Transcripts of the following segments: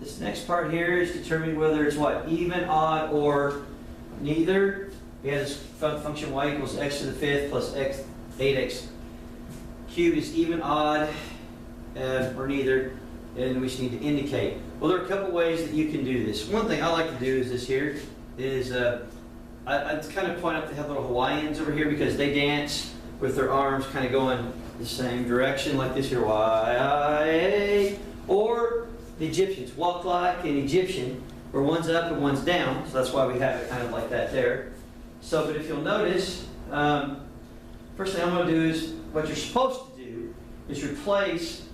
This next part here is determining whether it's what? Even, odd, or neither. We have this function y equals x to the fifth plus x 8x cubed is even, odd, or neither, and we just need to indicate. Well, there are a couple ways that you can do this. One thing I like to do is this here, is I kind of point out they have little Hawaiians over here because they dance with their arms kind of going the same direction, like this here, Y-A, or the Egyptians walk like an Egyptian, where one's up and one's down, so that's why we have it kind of like that there. So, but if you'll notice, first thing I'm going to do is, what you're supposed to do is replace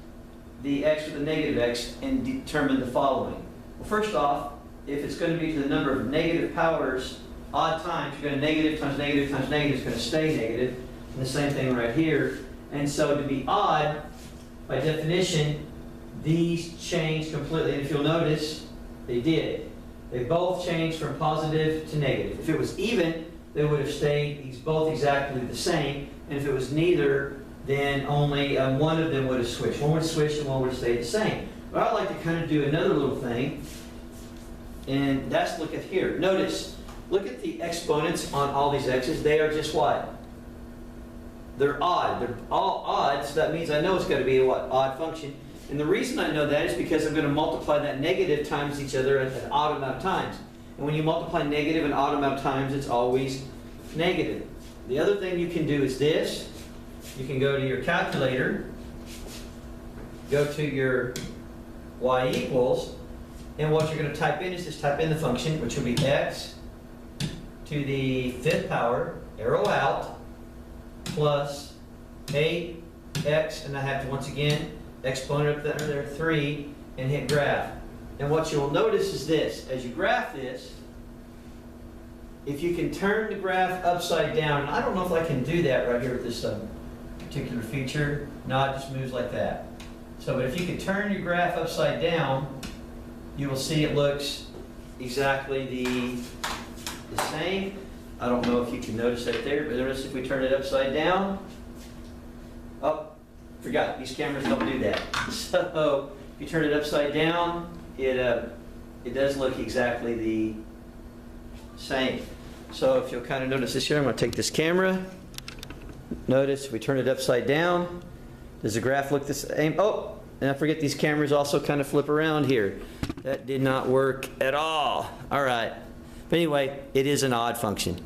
the x with a negative x and determine the following. Well, first off, if it's going to be to the number of negative powers odd times, you're going to negative times negative times negative is going to stay negative. And the same thing right here. And so to be odd, by definition, these change completely. And if you'll notice, they did. They both changed from positive to negative. If it was even, they would have stayed both exactly the same. And if it was neither, then only one of them would have switched. One would have switched and one would have stayed the same. But I'd like to kind of do another little thing. And that's, look at here. Notice, look at the exponents on all these x's. They are just what? They're odd. They're all odd, so that means I know it's got to be a what? Odd function. And the reason I know that is because I'm going to multiply that negative times each other at an odd amount of times. And when you multiply negative an odd amount of times, it's always negative. The other thing you can do is this. You can go to your calculator, go to your y equals, and what you're going to type in is just type in the function, which will be x to the fifth power, arrow out, plus 8x, and I have to once again exponent up there 3, and hit graph. And what you'll notice is this: as you graph this, if you can turn the graph upside down, and I don't know if I can do that right here with this particular feature. No, it just moves like that. So, but if you can turn your graph upside down, you will see it looks exactly the same. I don't know if you can notice that there, but notice if we turn it upside down. Oh, forgot, these cameras don't do that. So if you turn it upside down, it does look exactly the same. So if you'll kind of notice this here, I'm going to take this camera. Notice if we turn it upside down, does the graph look the same? Oh, and I forget these cameras also kind of flip around here. That did not work at all. All right. But anyway, it is an odd function.